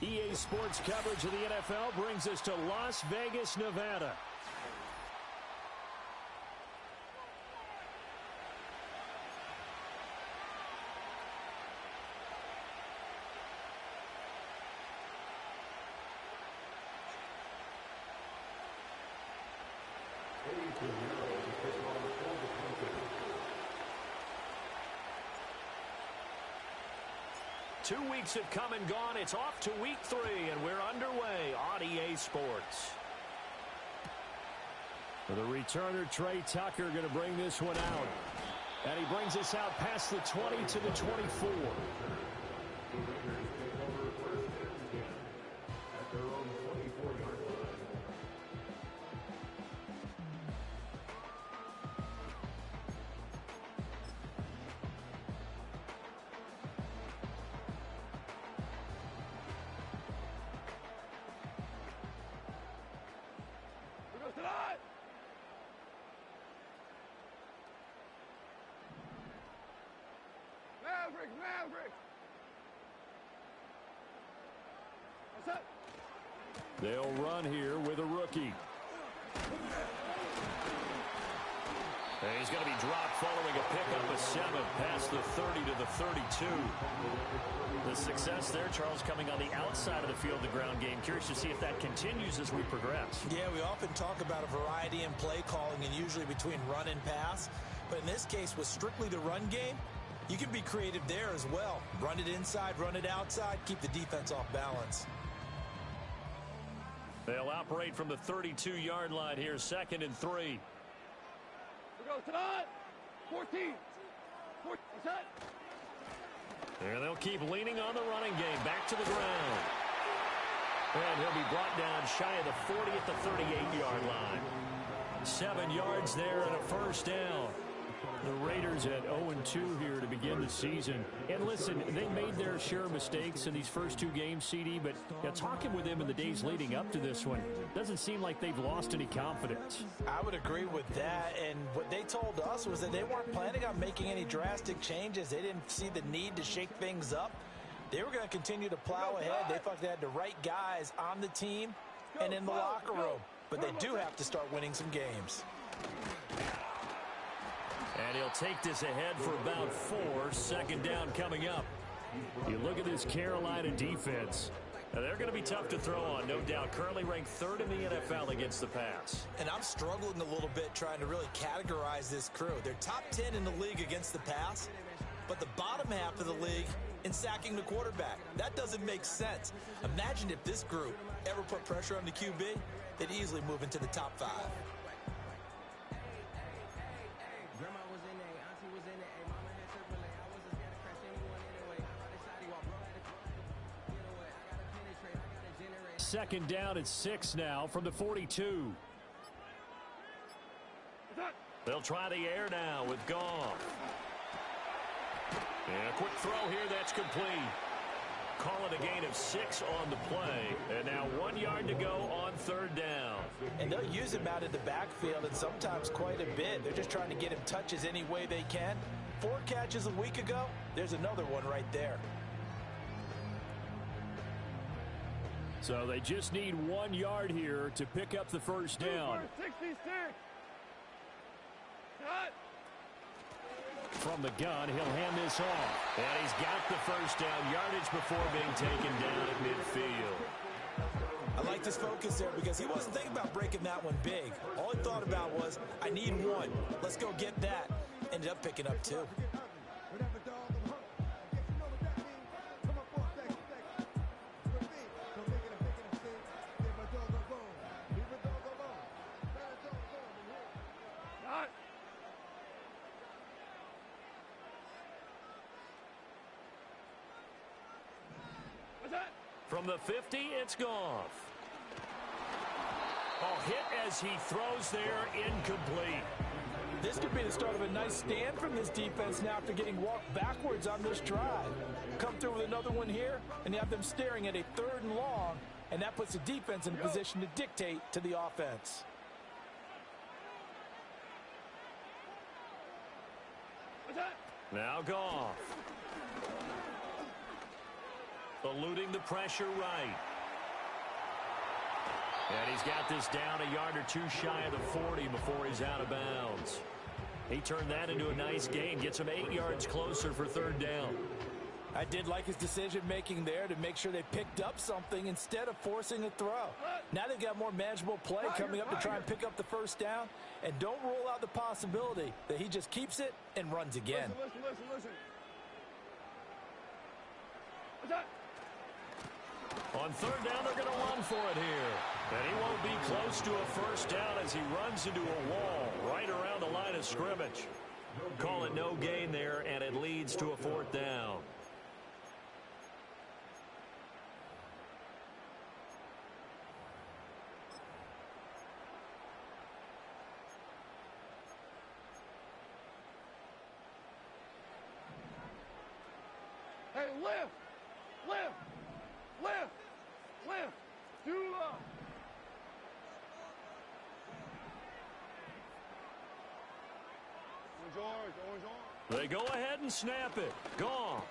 EA Sports coverage of the NFL brings us to Las Vegas, Nevada. Two weeks have come and gone. It's off to week 3, and we're underway on EA Sports. For the returner, Trey Tucker going to bring this one out. And he brings us out past the 20 to the 24. They'll run here with a rookie. And he's going to be dropped following a pickup of 7 past the 30 to the 32. The success there, Charles, coming on the outside of the field, the ground game. Curious to see if that continues as we progress. Yeah, we often talk about a variety in play calling and usually between run and pass. But in this case, with strictly the run game, you can be creative there as well. Run it inside, run it outside, keep the defense off balance. They'll operate from the 32-yard line here, 2nd and 3. We go tonight. 14. And they'll keep leaning on the running game. Back to the ground. And he'll be brought down shy of the 40 at the 38-yard line. 7 yards there and a first down. The Raiders at 0-2 here to begin the season. And listen, they made their share of mistakes in these first 2 games, CD, but talking with them in the days leading up to this one, doesn't seem like they've lost any confidence. I would agree with that, and what they told us was that they weren't planning on making any drastic changes. They didn't see the need to shake things up. They were going to continue to plow ahead. They thought they had the right guys on the team and in the locker room. But they do have to start winning some games. And he'll take this ahead for about 4. 2nd down coming up. You look at this Carolina defense. Now they're going to be tough to throw on, no doubt. Currently ranked 3rd in the NFL against the pass. And I'm struggling a little bit trying to really categorize this crew. They're top 10 in the league against the pass, but the bottom half of the league in sacking the quarterback. That doesn't make sense. Imagine if this group ever put pressure on the QB, they'd easily move into the top 5. Second down at 6 now from the 42. They'll try the air now with Goff. And a quick throw here, that's complete. Call it a gain of 6 on the play. And now 1 yard to go on 3rd down. And they'll use him out in the backfield and sometimes quite a bit. They're just trying to get him touches any way they can. 4 catches a week ago, there's another one right there. So they just need 1 yard here to pick up the first down. 66. From the gun, he'll hand this off. And he's got the first down yardage before being taken down at midfield. I like his focus there because he wasn't thinking about breaking that one big. All he thought about was, I need 1. Let's go get that. Ended up picking up 2. From the 50, it's Goff. A hit as he throws there, incomplete. This could be the start of a nice stand from this defense now after getting walked backwards on this drive. Come through with another one here, and you have them staring at a 3rd and long, and that puts the defense in a position to dictate to the offense. Now Goff. Eluding the pressure right. And he's got this down a yard or two shy of the 40 before he's out of bounds. He turned that into a nice gain. Gets him 8 yards closer for third down. I did like his decision-making there to make sure they picked up something instead of forcing a throw. Now they've got more manageable play coming up to try and pick up the first down. And don't rule out the possibility that he just keeps it and runs again. Listen. On third down, they're going to run for it here. And he won't be close to a first down as he runs into a wall right around the line of scrimmage. Call it no gain there, and it leads to a fourth down. Hey, lift. Do They go ahead and snap it. Goff.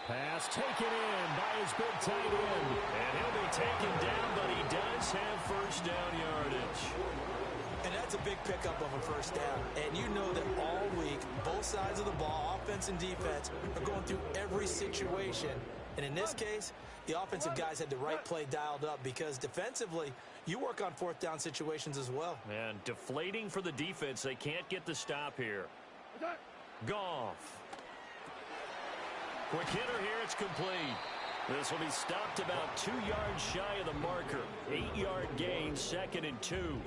Pass taken in by his big tight end. And he'll be taken down, but he does have first down yardage. And that's a big pickup of a first down. And you know that all week, both sides of the ball, offense and defense, are going through every situation. And in this case, the offensive guys had the right play dialed up because defensively, you work on fourth down situations as well. And deflating for the defense. They can't get the stop here. Goff. Quick hitter here. It's complete. This will be stopped about 2 yards shy of the marker. 8-yard gain, 2nd and 2.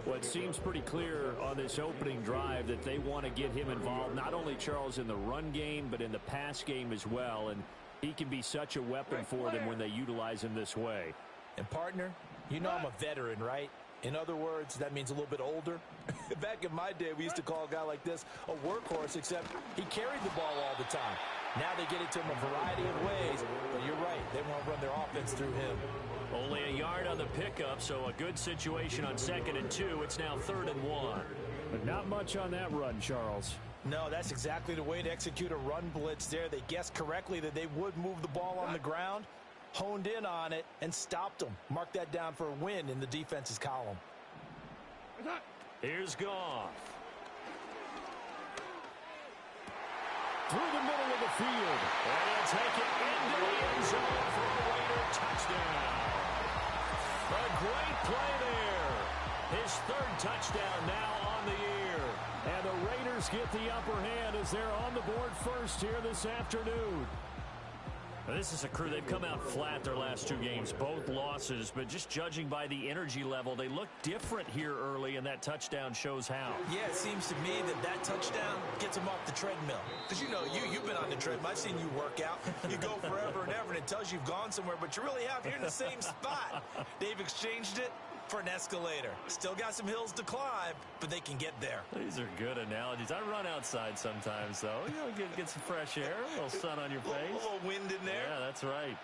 Well, it seems pretty clear on this opening drive that they want to get him involved, not only, Charles, in the run game, but in the pass game as well. And he can be such a weapon for them when they utilize him this way. And, partner, you know I'm a veteran, right? In other words, that means a little bit older. Back in my day, we used to call a guy like this a workhorse, except he carried the ball all the time. Now they get it to him a variety of ways, but you're right. They want to run their offense through him. Only a yard on the pickup, so a good situation on 2nd and 2. It's now 3rd and 1. But not much on that run, Charles. No, that's exactly the way to execute a run blitz there. They guessed correctly that they would move the ball on the ground, honed in on it, and stopped them. Mark that down for a win in the defense's column. Here's Goff. Through the middle of the field. And he'll take it into the end zone for a Raider touchdown. A great play there. His 3rd touchdown now on the year. And the Raiders get the upper hand as they're on the board first here this afternoon. This is a crew. They've come out flat their last 2 games, both losses, but just judging by the energy level, they look different here early, and that touchdown shows how. Yeah, it seems to me that touchdown gets them off the treadmill. Because you know, you've been on the treadmill. I've seen you work out. You go forever and ever, and it tells you you've gone somewhere, but you really have. You're in the same spot. They've exchanged it for an escalator. Still got some hills to climb, but they can get there. These are good analogies. I run outside sometimes, though. You know, get some fresh air, a little sun on your face. A little wind in there. Yeah, that's right.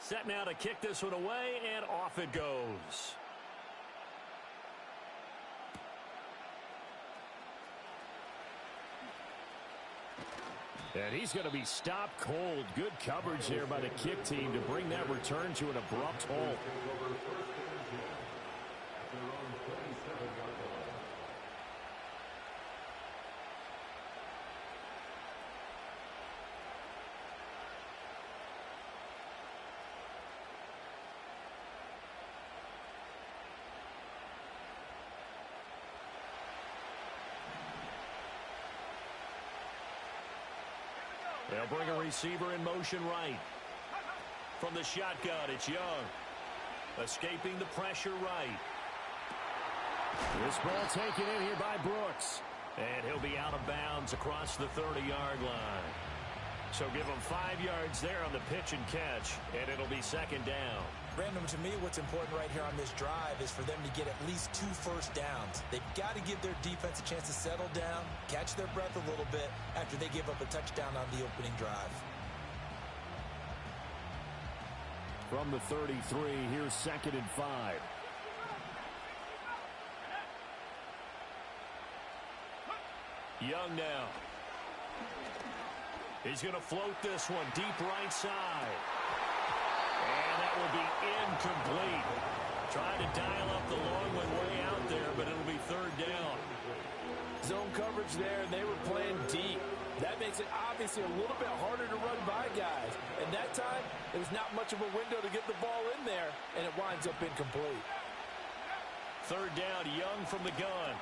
Set now to kick this one away, and off it goes. And he's going to be stopped cold. Good coverage there by the kick team to bring that return to an abrupt halt. They'll bring a receiver in motion right. From the shotgun, it's Young. Escaping the pressure right. This ball taken in here by Brooks. And he'll be out of bounds across the 30-yard line. So give him 5 yards there on the pitch and catch, and it'll be 2nd down. Brandon, to me, what's important right here on this drive is for them to get at least 2 first downs. They've got to give their defense a chance to settle down, catch their breath a little bit after they give up a touchdown on the opening drive. From the 33, here's 2nd and 5. Young now. He's going to float this one deep right side. And that will be incomplete. Trying to dial up the long one way out there, but it'll be 3rd down. Zone coverage there, and they were playing deep. That makes it obviously a little bit harder to run by guys. And that time, there was not much of a window to get the ball in there, and it winds up incomplete. 3rd down, Young from the gun.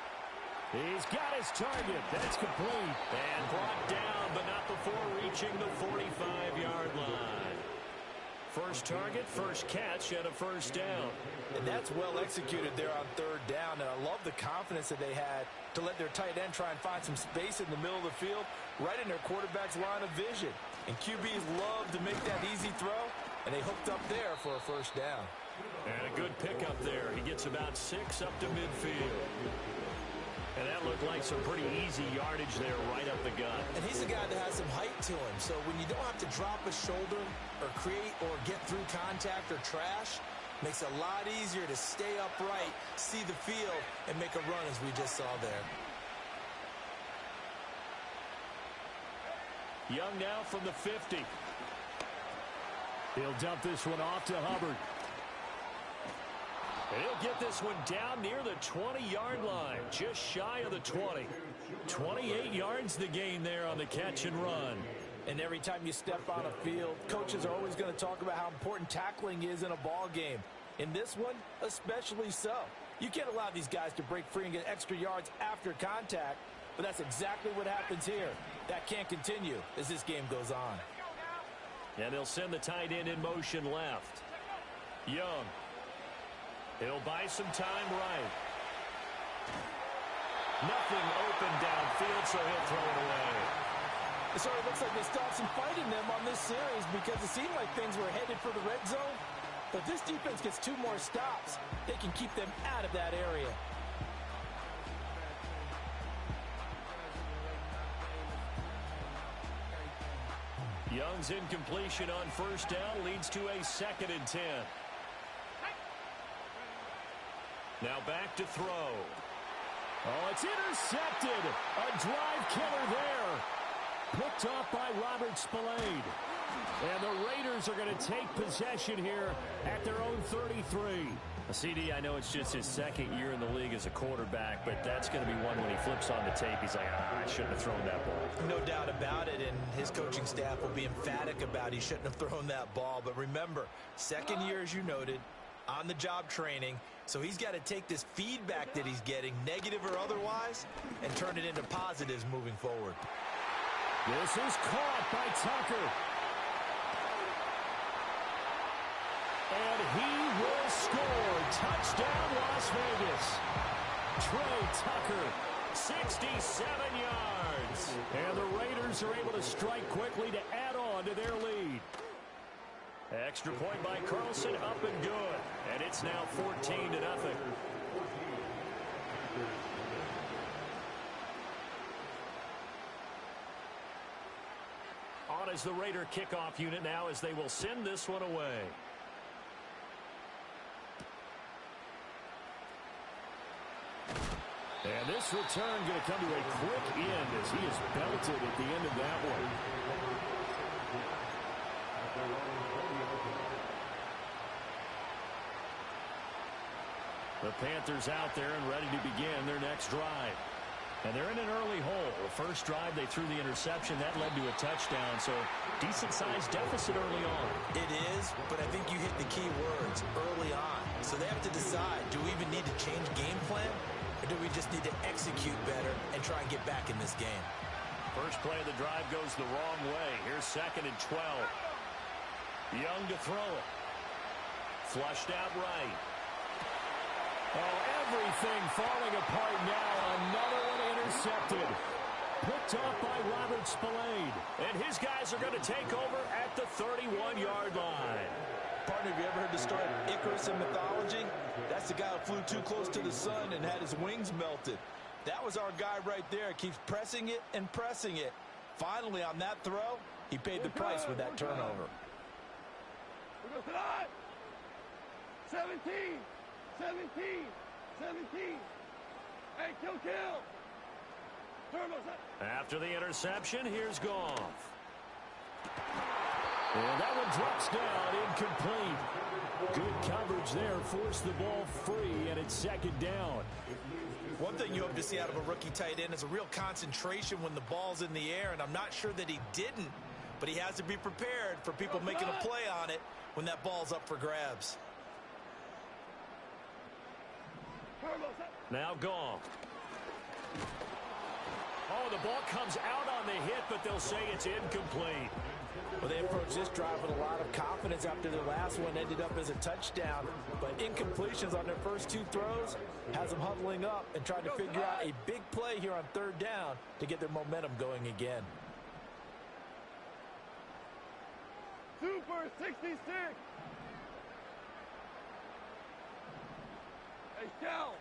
He's got his target. That's complete. And brought down, but not before reaching the 45-yard line. First target, first catch, and a 1st down. And that's well executed there on 3rd down. And I love the confidence that they had to let their tight end try and find some space in the middle of the field, right in their quarterback's line of vision. And QBs love to make that easy throw, and they hooked up there for a 1st down. And a good pickup there. He gets about 6 up to midfield. And that looked like some pretty easy yardage there right up the gut. And he's a guy that has some height to him. So when you don't have to drop a shoulder or create or get through contact or trash, makes it a lot easier to stay upright, see the field, and make a run as we just saw there. Young now from the 50. He'll dump this one off to Hubbard. And he'll get this one down near the 20-yard line, just shy of the 20. 28 yards the gain there on the catch and run. And every time you step on a field, coaches are always going to talk about how important tackling is in a ball game. In this one, especially so. You can't allow these guys to break free and get extra yards after contact, but that's exactly what happens here. That can't continue as this game goes on. And they'll send the tight end in motion left. Young. He'll buy some time right. Nothing open downfield, so he'll throw it away. It sort of looks like they still have some fight in them on this series because it seemed like things were headed for the red zone. But this defense gets 2 more stops. They can keep them out of that area. Young's incompletion on 1st down leads to a 2nd and 10. Now back to throw. Oh, it's intercepted. A drive killer there. Picked off by Robert Spillane. And the Raiders are going to take possession here at their own 33. CD, I know it's just his 2nd year in the league as a quarterback, but that's going to be one when he flips on the tape. He's like, I shouldn't have thrown that ball. No doubt about it, and his coaching staff will be emphatic about he shouldn't have thrown that ball. But remember, 2nd year, as you noted, on-the-job training, so he's got to take this feedback that he's getting, negative or otherwise, and turn it into positives moving forward. This is caught by Tucker. And he will score. Touchdown, Las Vegas. Trey Tucker, 67 yards. And the Raiders are able to strike quickly to add on to their lead. Extra point by Carlson, up and good. And it's now 14-0. On as the Raider kickoff unit now as they will send this one away. And this return going to come to a quick end as he is belted at the end of that one. The Panthers out there and ready to begin their next drive. And they're in an early hole. The first drive, they threw the interception. That led to a touchdown, so decent-sized deficit early on. It is, but I think you hit the key words, early on. So they have to decide, do we even need to change game plan, or do we just need to execute better and try and get back in this game? First play of the drive goes the wrong way. Here's 2nd and 12. Young to throw it. Flushed out right. Oh, everything falling apart now. Another one intercepted. Picked off by Robert Spillane. And his guys are going to take over at the 31-yard line. Partner, have you ever heard the story of Icarus in mythology? That's the guy who flew too close to the sun and had his wings melted. That was our guy right there. Keeps pressing it and pressing it. Finally, on that throw, he paid the price with that turnover. We go tonight. 17. 17. 17. Hey, kill. Turbo set. After the interception, here's Goff. And that one drops down, incomplete. Good coverage there, forced the ball free, and it's second down. One thing you hope to see out of a rookie tight end is a real concentration when the ball's in the air, and I'm not sure that he didn't, but he has to be prepared for people making a play on it when that ball's up for grabs. Now Goff. Oh, the ball comes out on the hit, but they'll say it's incomplete. Well, they approached this drive with a lot of confidence after their last one ended up as a touchdown. But incompletions on their first two throws has them huddling up and trying to figure out a big play here on third down to get their momentum going again. Super 66. Hey, Shell.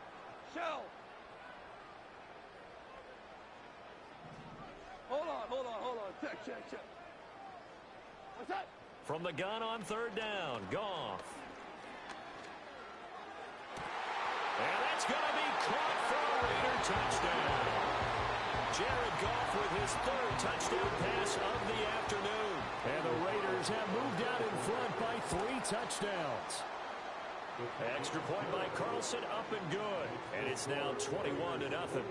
Hold on. Check. What's that? From the gun on third down, Goff. And that's going to be caught for a Raider touchdown. Jared Goff with his third touchdown pass of the afternoon. And the Raiders have moved out in front by 3 touchdowns. Extra point by Carlson, up and good. And it's now 21-0.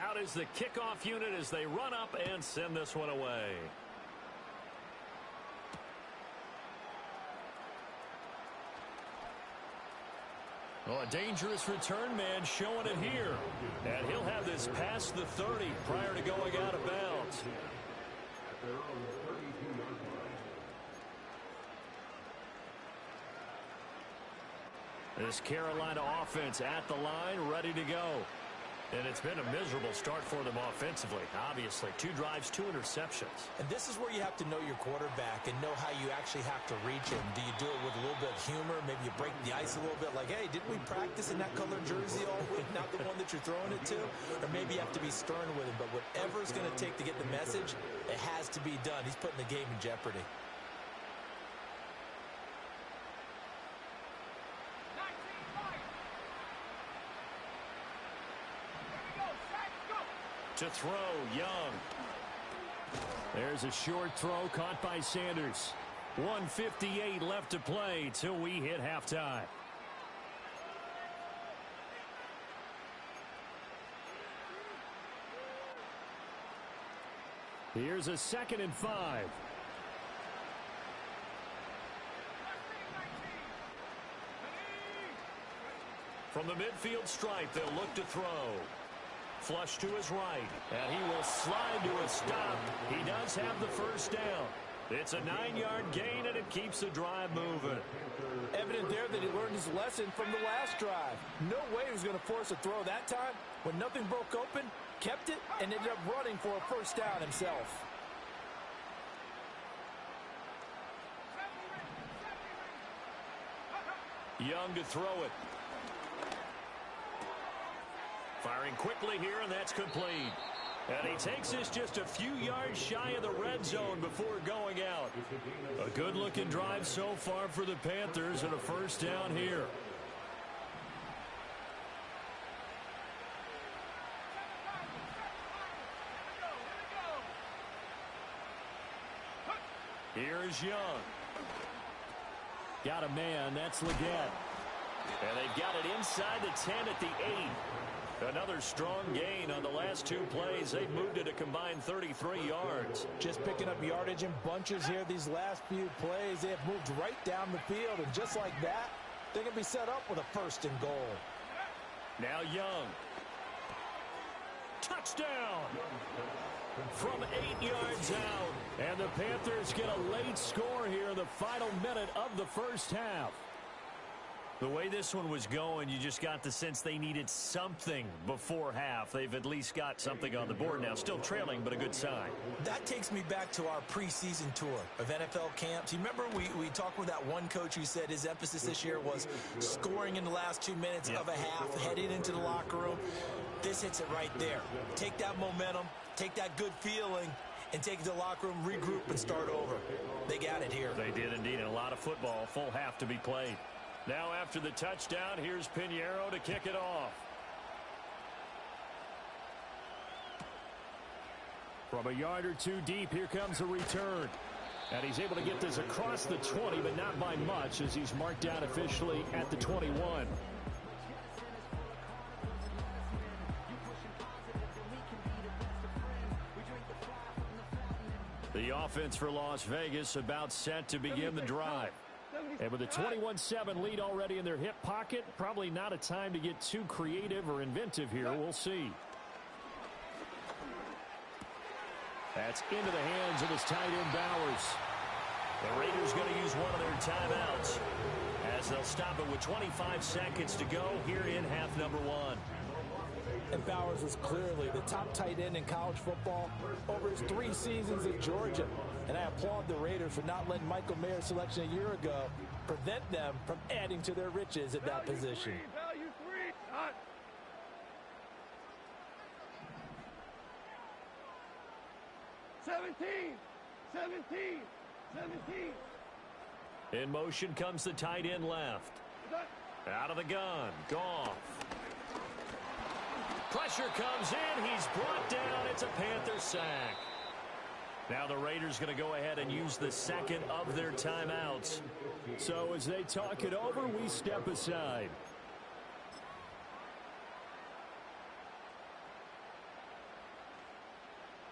Out is the kickoff unit as they run up and send this one away. Oh, a dangerous return man showing it here. And he'll have this past the 30 prior to going out of bounds. This Carolina offense at the line, ready to go. And it's been a miserable start for them offensively. Obviously, 2 drives, 2 interceptions. And this is where you have to know your quarterback and know how you actually have to reach him. Do you do it with a little bit of humor? Maybe you break the ice a little bit like, hey, didn't we practice in that colored jersey all week, not the one that you're throwing it to? Or maybe you have to be stern with him. But whatever it's going to take to get the message, it has to be done. He's putting the game in jeopardy. To throw, Young. There's a short throw caught by Sanders. 1:58 left to play till we hit halftime. Here's a 2nd and 5. From the midfield stripe, they'll look to throw. Flush to his right, and he will slide to a stop. He does have the first down. It's a 9-yard gain, and it keeps the drive moving. Evident there that he learned his lesson from the last drive. No way he was going to force a throw that time. When nothing broke open, kept it, and ended up running for a first down himself. Young to throw it. Firing quickly here, and that's complete. And he takes this just a few yards shy of the red zone before going out. A good-looking drive so far for the Panthers, and a first down here. Here's Young. Got a man, that's Leggett. And they've got it inside the 10 at the 8. Another strong gain on the last 2 plays. They've moved it a combined 33 yards. Just picking up yardage in bunches here these last few plays. They have moved right down the field, and just like that, they can be set up with a 1st and goal. Now Young. Touchdown! From 8 yards out. And the Panthers get a late score here in the final minute of the first half. The way this one was going, you just got the sense they needed something before half. They've at least got something on the board now. Still trailing, but a good sign. That takes me back to our preseason tour of NFL camps. You remember we talked with that one coach who said his emphasis this year was scoring in the last 2 minutes of a half, heading into the locker room. This hits it right there. Take that momentum, take that good feeling, and take it to the locker room, regroup, and start over. They got it here. They did indeed, and a lot of football, full half to be played. Now after the touchdown, here's Pinheiro to kick it off. From a yard or two deep, here comes a return. And he's able to get this across the 20, but not by much, as he's marked down officially at the 21. The offense for Las Vegas about set to begin the drive. And with a 21-7 lead already in their hip pocket, probably not a time to get too creative or inventive here. We'll see. That's into the hands of his tight end, Bowers. The Raiders going to use one of their timeouts as they'll stop it with 25 seconds to go here in half number one. And Bowers was clearly the top tight end in college football over his 3 seasons at Georgia. And I applaud the Raiders for not letting Michael Mayer's selection a year ago prevent them from adding to their riches at that position. Value three. Hot. 17. 17. In motion comes the tight end left. Out of the gun. Goff. Pressure comes in. He's brought down. It's a Panther sack. Now the Raiders going to go ahead and use the second of their timeouts. So as they talk it over, we step aside.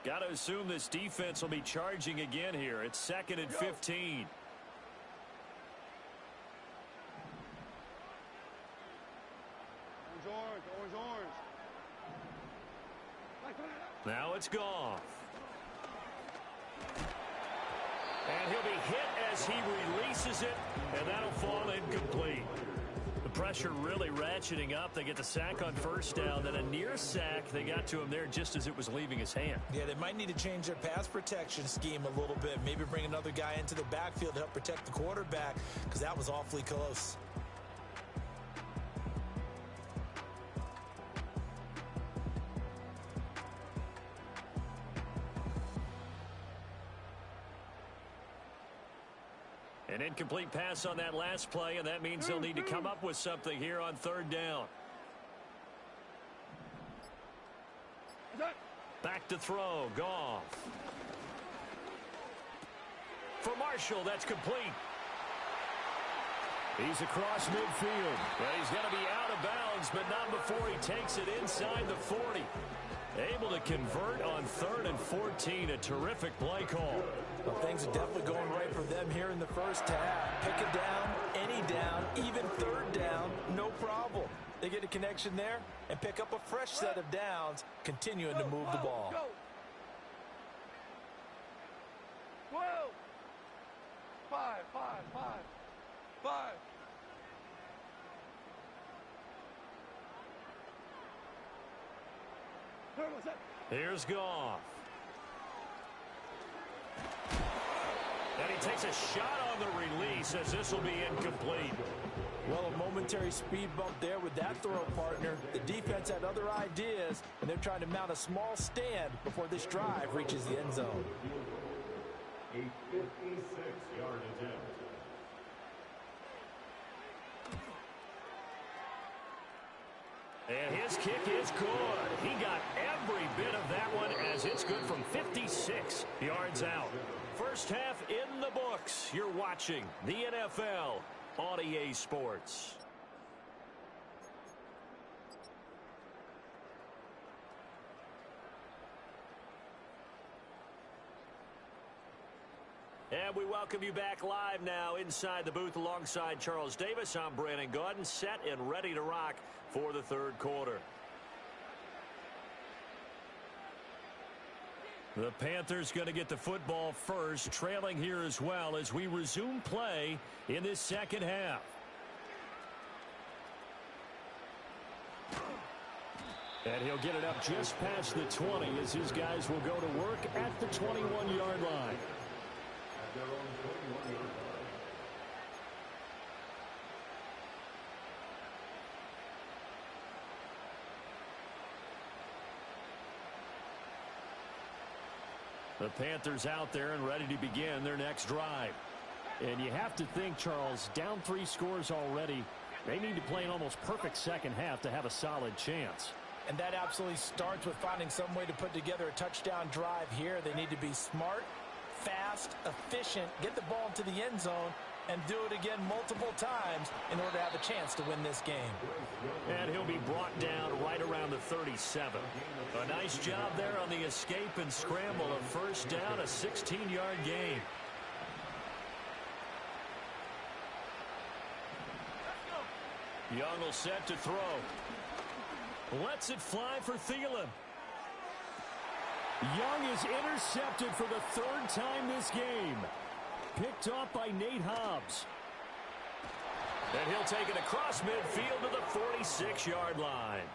Got to assume this defense will be charging again here. It's 2nd and 15. Orange. Now it's Goff. And he'll be hit as he releases it, and that'll fall incomplete. The pressure really ratcheting up. They get the sack on first down, then a near sack. They got to him there just as it was leaving his hand. Yeah, they might need to change their pass protection scheme a little bit. Maybe bring another guy into the backfield to help protect the quarterback, because that was awfully close. An incomplete pass on that last play, and that means they'll need to come up with something here on 3rd down. Back to throw. Goff. For Marshall, that's complete. He's across midfield. Well, he's going to be out of bounds, but not before he takes it inside the 40. Able to convert on 3rd and 14. A terrific play call. Well, things are definitely going right for them here in the first half. Pick a down, any down, even 3rd down, no problem. They get a connection there and pick up a fresh set of downs, continuing to move the ball. 12. 5. Here's Goff. And he takes a shot on the release as this will be incomplete. Well, a momentary speed bump there with that throw, partner. The defense had other ideas, and they're trying to mount a small stand before this drive reaches the end zone. A 56-yard attempt. And his kick is good. He got every bit of that one as it's good from 56 yards out. First half in the books. You're watching the NFL on EA Sports. And we welcome you back live now inside the booth alongside Charles Davis. I'm Brandon Gaudin, set and ready to rock for the 3rd quarter. The Panthers going to get the football first, trailing here as well as we resume play in this 2nd half. And he'll get it up just past the 20 as his guys will go to work at the 21-yard line. At their own 21-yard line. The Panthers out there and ready to begin their next drive. And you have to think, Charles, down 3 scores already. They need to play an almost perfect second half to have a solid chance. And that absolutely starts with finding some way to put together a touchdown drive here. They need to be smart, fast, efficient, get the ball into the end zone, and do it again multiple times in order to have a chance to win this game. And he'll be brought down right around the 37. A nice job there on the escape and scramble. A first down, a 16-yard gain. Young will set to throw. Lets it fly for Thielen. Young is intercepted for the 3rd time this game. Picked off by Nate Hobbs. And he'll take it across midfield to the 46-yard line.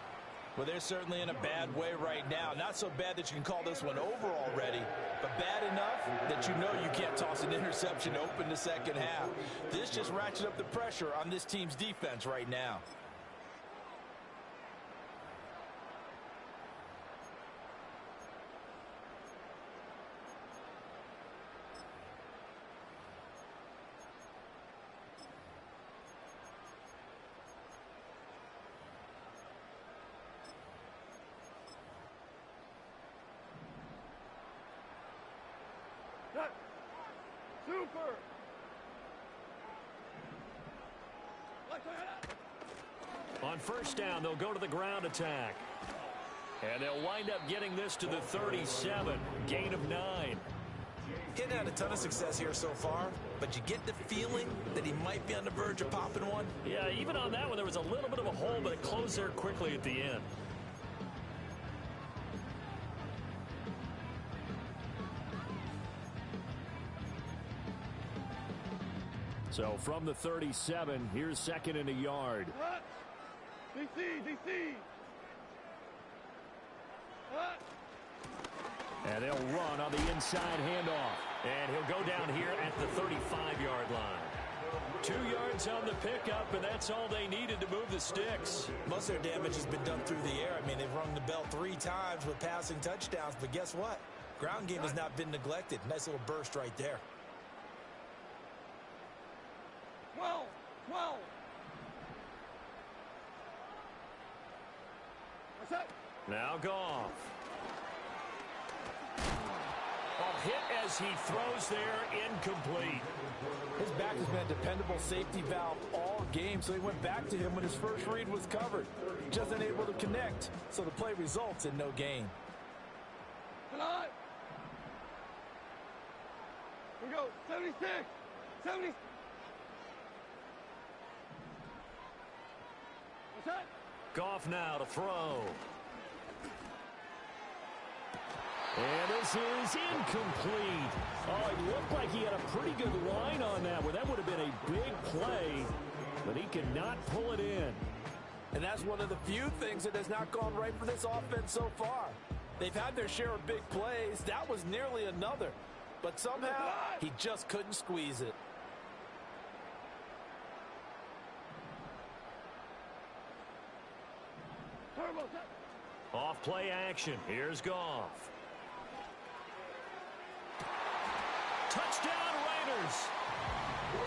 Well, they're certainly in a bad way right now. Not so bad that you can call this one over already, but bad enough that you know you can't toss an interception open the second half. This just ratchets up the pressure on this team's defense right now. Super! On first down, they'll go to the ground attack. And they'll wind up getting this to the 37. Gain of 9. He's had a ton of success here so far, but you get the feeling that he might be on the verge of popping one. Yeah, even on that one, there was a little bit of a hole, but it closed there quickly at the end. So from the 37, here's 2nd and a yard. DC! And they'll run on the inside handoff. And he'll go down here at the 35-yard line. 2 yards on the pickup, and that's all they needed to move the sticks. Most of their damage has been done through the air. I mean, they've rung the bell 3 times with passing touchdowns, but guess what? Ground game has not been neglected. Nice little burst right there. 12! What's up? Now Goff. Hit as he throws there, incomplete. His back has been a dependable safety valve all game, so he went back to him when his first read was covered. Just unable to connect, so the play results in no gain. Come on! We go, 76! 70! What's that? Goff now to throw. And this is incomplete. Oh, it looked like he had a pretty good line on that one. That would have been a big play, but he could not pull it in. And that's one of the few things that has not gone right for this offense so far. They've had their share of big plays. That was nearly another. But somehow, he just couldn't squeeze it. Off play action. Here's Goff. Touchdown Raiders.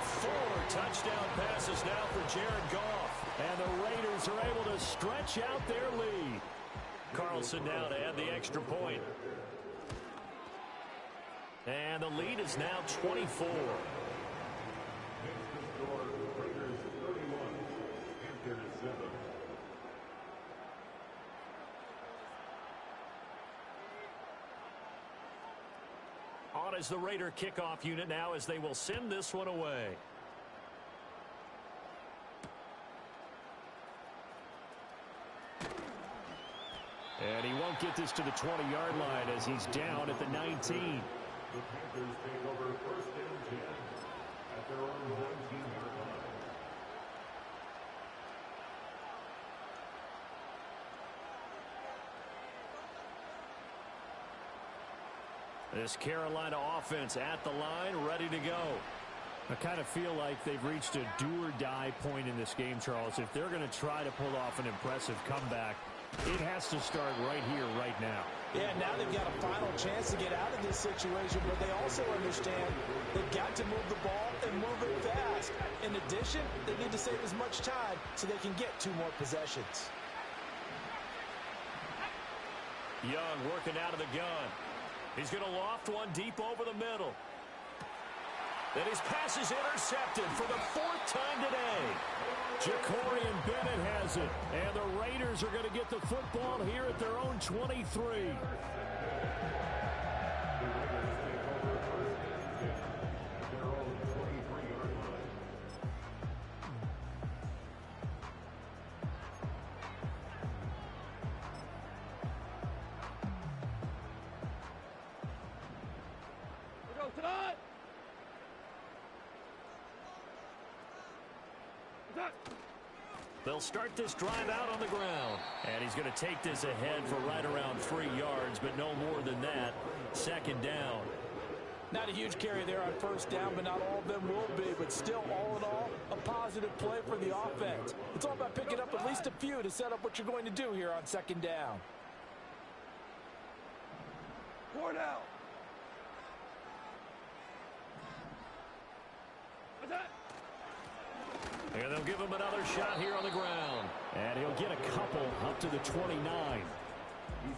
4 touchdown passes now for Jared Goff. And the Raiders are able to stretch out their lead. Carlson now to add the extra point. And the lead is now 24. Raiders 31, Panthers 7. On is the Raider kickoff unit now as they will send this one away. And he won't get this to the 20-yard line as he's down at the 19. The Panthers take over first and 10 at their own 19-yard line. This Carolina offense at the line, ready to go. I kind of feel like they've reached a do-or-die point in this game, Charles. If they're going to try to pull off an impressive comeback, it has to start right here, right now. Yeah, now they've got a final chance to get out of this situation, but they also understand they've got to move the ball and move it fast. In addition, they need to save as much time so they can get 2 more possessions. Young working out of the gun. He's going to loft one deep over the middle. And his pass is intercepted for the 4th time today. Jacorian Bennett has it. And the Raiders are going to get the football here at their own 23. Go tonight. They'll start this drive out on the ground. And he's going to take this ahead for right around 3 yards, but no more than that. 2nd down. Not a huge carry there on 1st down, but not all of them will be. But still, all in all, a positive play for the offense. It's all about picking up at least a few to set up what you're going to do here on 2nd down. 4 down. And they'll give him another shot here on the ground. And he'll get a couple up to the 29.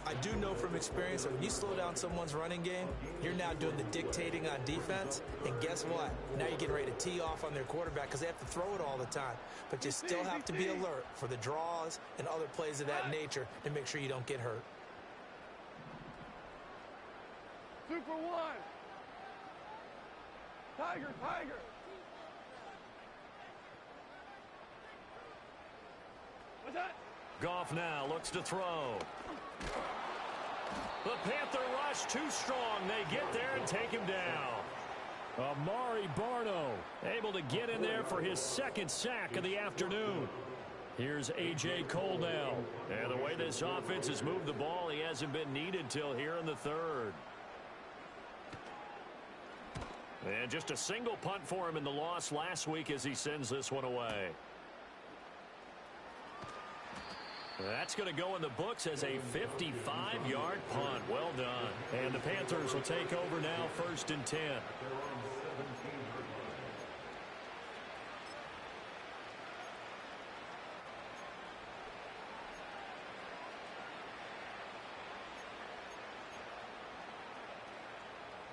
I do know from experience that when you slow down someone's running game, you're now doing the dictating on defense. And guess what? Now you're getting ready to tee off on their quarterback because they have to throw it all the time. But you still have to be alert for the draws and other plays of that nature to make sure you don't get hurt. 2 for 1. Tiger, Tiger. What's that? Goff now looks to throw. The Panther rush too strong. They get there and take him down. Amari Barno able to get in there for his 2nd sack of the afternoon. Here's A.J. Cole now. And the way this offense has moved the ball, he hasn't been needed till here in the 3rd. And just a single punt for him in the loss last week as he sends this one away. That's going to go in the books as a 55-yard punt. Well done. And the Panthers will take over now, 1st and 10.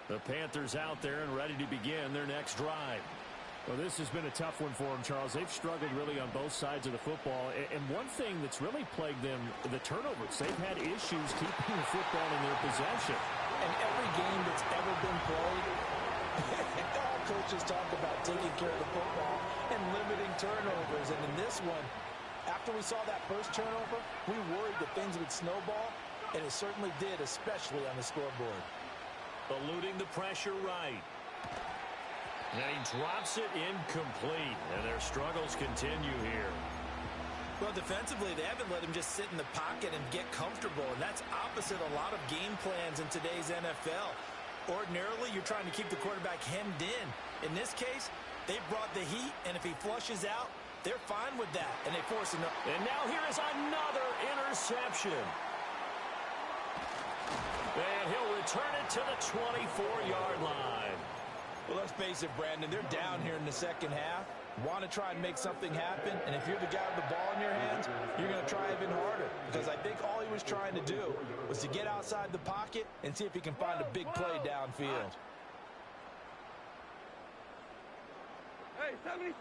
The Panthers out there and ready to begin their next drive. Well, this has been a tough one for them, Charles. They've struggled really on both sides of the football. And one thing that's really plagued them, the turnovers. They've had issues keeping the football in their possession. And every game that's ever been played, all coaches talk about taking care of the football and limiting turnovers. And in this one, after we saw that first turnover, we worried that things would snowball, and it certainly did, especially on the scoreboard. Eluding the pressure right. And he drops it incomplete. And their struggles continue here. Well, defensively, they haven't let him just sit in the pocket and get comfortable. And that's opposite a lot of game plans in today's NFL. Ordinarily, you're trying to keep the quarterback hemmed in. In this case, they brought the heat, and if he flushes out, they're fine with that. And they force him. And now here is another interception. And he'll return it to the 24-yard line. Well, let's face it, Brandon, they're down here in the 2nd half. Want to try and make something happen, and if you're the guy with the ball in your hands, you're going to try even harder. Because I think all he was trying to do was to get outside the pocket and see if he can find a big play downfield. Hey, 76!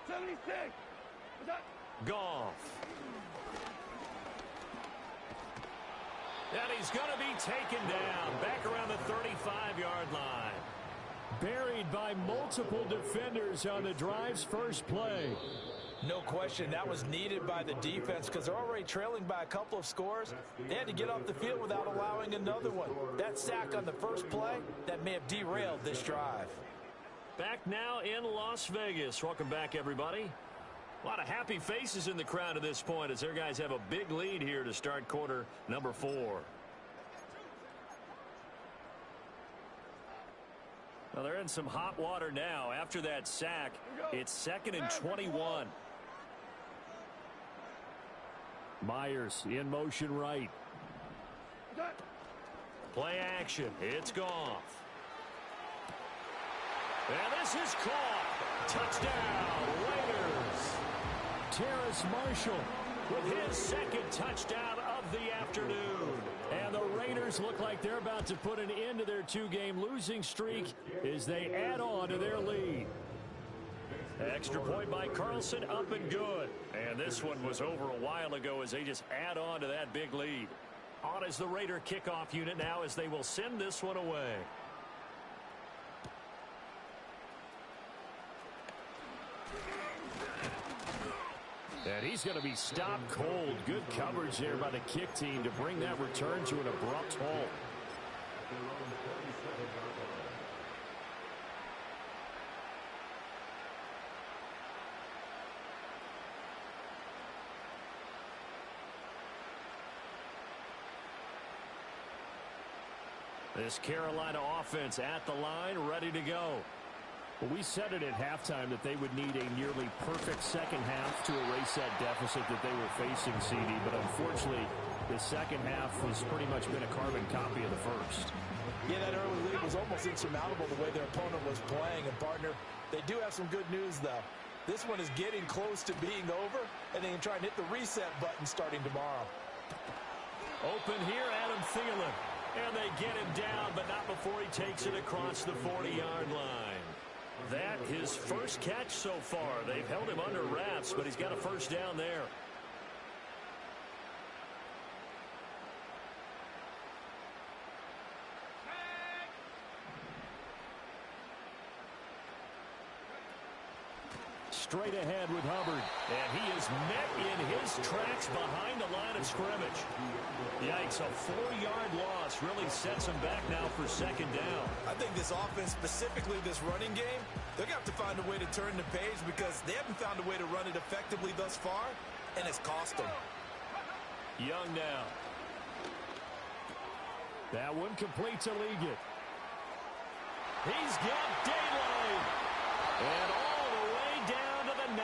76! What's that? Goff. And he's going to be taken down back around the 35-yard line. Buried by multiple defenders on the drive's first play. No question, that was needed by the defense because they're already trailing by a couple of scores. They had to get off the field without allowing another one. That sack on the first play, that may have derailed this drive. Back now in Las Vegas. Welcome back, everybody. A lot of happy faces in the crowd at this point as their guys have a big lead here to start quarter number 4. Well, they're in some hot water now. After that sack, it's 2nd and 21. Myers in motion right. Play action. It's Goff. And this is caught. Touchdown, Raiders. Terrace Marshall With his 2nd touchdown of the afternoon. And the Raiders look like they're about to put an end to their 2-game losing streak as they add on to their lead. Extra point by Carlson, up and good. And this one was over a while ago as they just add on to that big lead. On is the Raider kickoff unit now as they will send this one away. And he's going to be stopped cold. Good coverage there by the kick team to bring that return to an abrupt halt. This Carolina offense at the line, ready to go. Well, we said it at halftime that they would need a nearly perfect second half to erase that deficit that they were facing, CD. But unfortunately, the second half has pretty much been a carbon copy of the first. Yeah, that early lead was almost insurmountable the way their opponent was playing. And, partner, they do have some good news, though. This one is getting close to being over, and they can try and hit the reset button starting tomorrow. Open here, Adam Thielen. And they get him down, but not before he takes it across the 40-yard line. That his first catch so far. They've held him under wraps, but he's got a first down there. Straight ahead with Hubbard. And he is met in his tracks behind the line of scrimmage. Yikes, a 4-yard loss really sets him back now for second down. I think this offense, specifically this running game, they're going to have to find a way to turn the page because they haven't found a way to run it effectively thus far, and it's cost them. Young now. That one complete to Liggett. He's got daylight. And all the way down to the 9.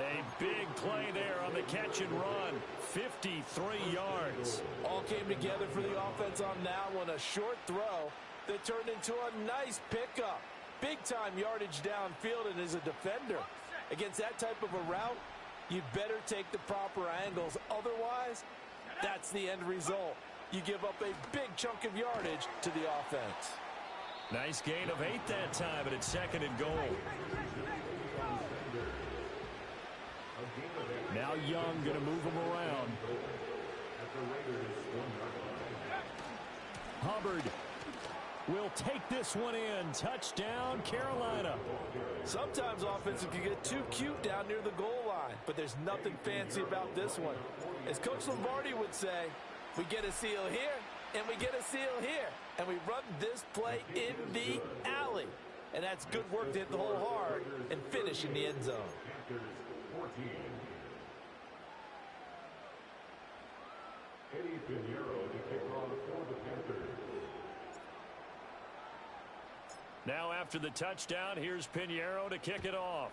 A big play there on the catch and run. 53 yards. All came together for the offense on that one. A short throw that turned into a nice pickup. Big-time yardage downfield, and as a defender, against that type of a route, you better take the proper angles. Otherwise, that's the end result. You give up a big chunk of yardage to the offense. Nice gain of 8 that time, and it's 2nd and goal. Now Young going to move him around. Hubbard will take this one in. Touchdown, Carolina. Sometimes offenses can get too cute down near the goal line, but there's nothing fancy about this one. As Coach Lombardi would say, we get a seal here, and we get a seal here, and we run this play in the alley. And that's good work to hit the hole hard and finish in the end zone. Now after the touchdown, here's Pinheiro to kick it off.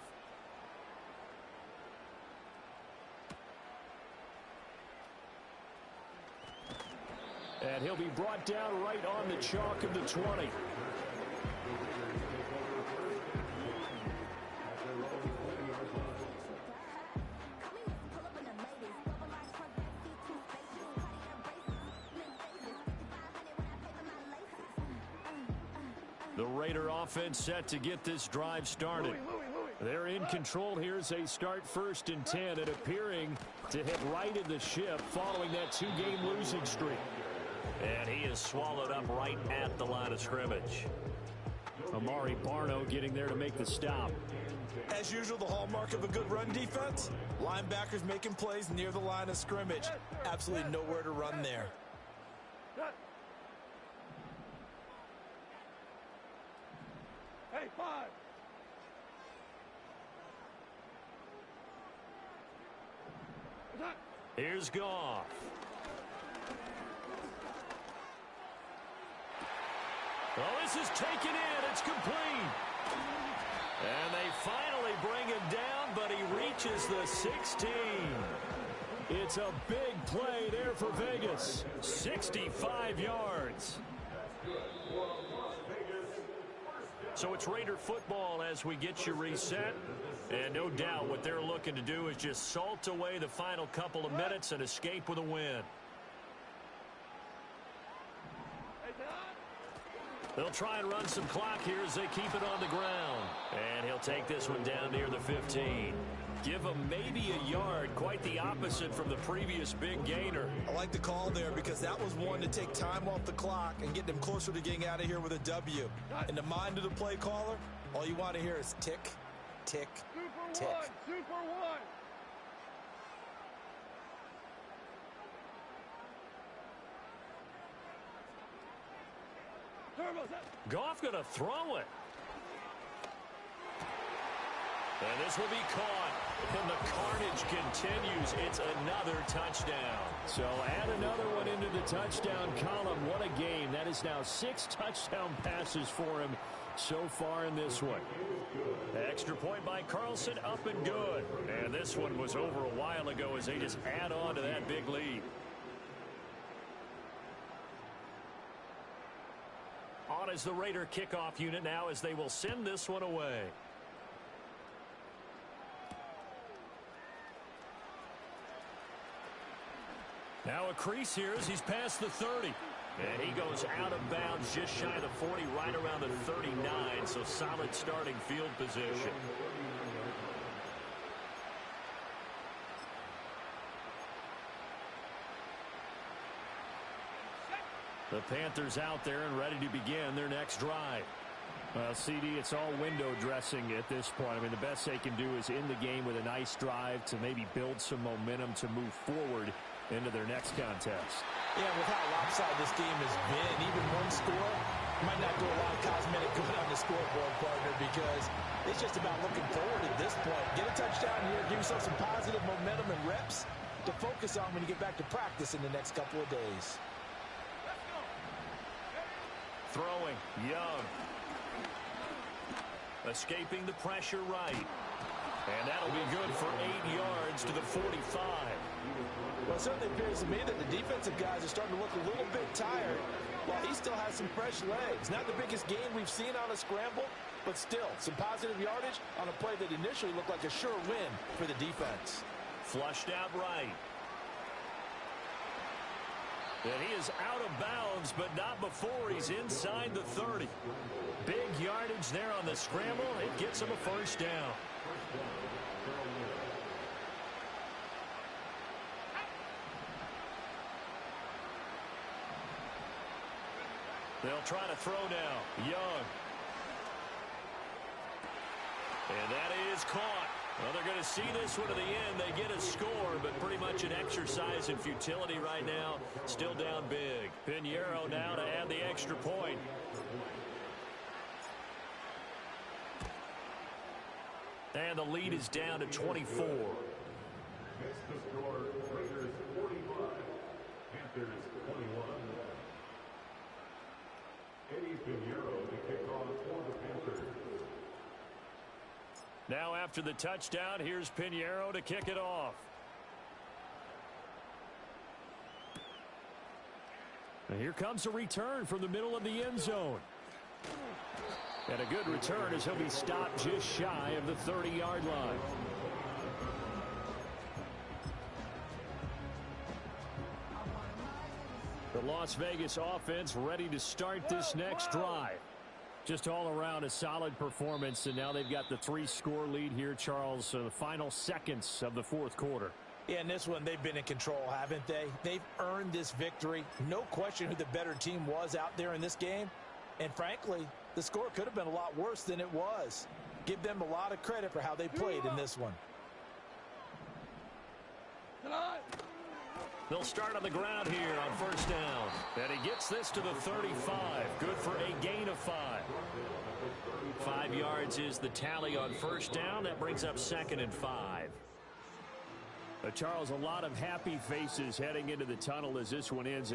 And he'll be brought down right on the chalk of the 20. The Raider offense set to get this drive started. They're in control here as they start 1st and 10 and appearing to have righted the ship following that 2-game losing streak. And he is swallowed up right at the line of scrimmage. Amari Barno getting there to make the stop. As usual, the hallmark of a good run defense, linebackers making plays near the line of scrimmage. Absolutely nowhere to run there. Hey, 5. Here's Goff. Oh, this is taken in. It's complete. And they finally bring him down, but he reaches the 16. It's a big play there for Vegas. 65 yards. So it's Raider football as we get you reset. And no doubt what they're looking to do is just salt away the final couple of minutes and escape with a win. They'll try and run some clock here as they keep it on the ground. And he'll take this one down near the 15. Give him maybe a yard, quite the opposite from the previous big gainer. I like the call there because that was one to take time off the clock and get them closer to getting out of here with a W. In the mind of the play caller, all you want to hear is tick, tick, tick. Super one. Goff going to throw it. And this will be caught. And the carnage continues. It's another touchdown. So add another one into the touchdown column. What a game. That is now 6 touchdown passes for him so far in this one. Extra point by Carlson, up and good. And this one was over a while ago as they just add on to that big lead. On is the Raider kickoff unit now as they will send this one away. Now a crease here as he's past the 30. And he goes out of bounds just shy of the 40, right around the 39. So solid starting field position. The Panthers out there and ready to begin their next drive. Well, CD, it's all window dressing at this point. I mean, the best they can do is end the game with a nice drive to maybe build some momentum to move forward into their next contest. Yeah, with how lopsided this game has been, even one score might not do a lot of cosmetic good on the scoreboard, partner, because it's just about looking forward at this point. Get a touchdown here, give yourself some positive momentum and reps to focus on when you get back to practice in the next couple of days. Throwing, Young. Escaping the pressure right. And that'll be good for 8 yards to the 45. Well, it certainly appears to me that the defensive guys are starting to look a little bit tired while he still has some fresh legs. Not the biggest gain we've seen on a scramble, but still some positive yardage on a play that initially looked like a sure win for the defense. Flushed out right. And he is out of bounds, but not before he's inside the 30. Big yardage there on the scramble. It gets him a first down. They'll try to throw now. Young. And that is caught. Well, they're going to see this one to the end. They get a score, but pretty much an exercise in futility right now. Still down big. Pinheiro now to add the extra point. And the lead is down to 24. Next to score, Raiders 45, Panthers 21. Eddie Pinheiro to kick off for the Panthers. Now after the touchdown, here's Pinheiro to kick it off. And here comes a return from the middle of the end zone. And a good return as he'll be stopped just shy of the 30-yard line. The Las Vegas offense ready to start this next drive. Just all around a solid performance, and now they've got the 3-score lead here, Charles. So the final seconds of the fourth quarter. Yeah, in this one, they've been in control, haven't they? They've earned this victory. No question who the better team was out there in this game. And frankly, the score could have been a lot worse than it was. Give them a lot of credit for how they played in this one. They'll start on the ground here on first down. And he gets this to the 35. Good for a gain of 5. 5 yards is the tally on first down. That brings up 2nd and 5. Charles, a lot of happy faces heading into the tunnel as this one ends.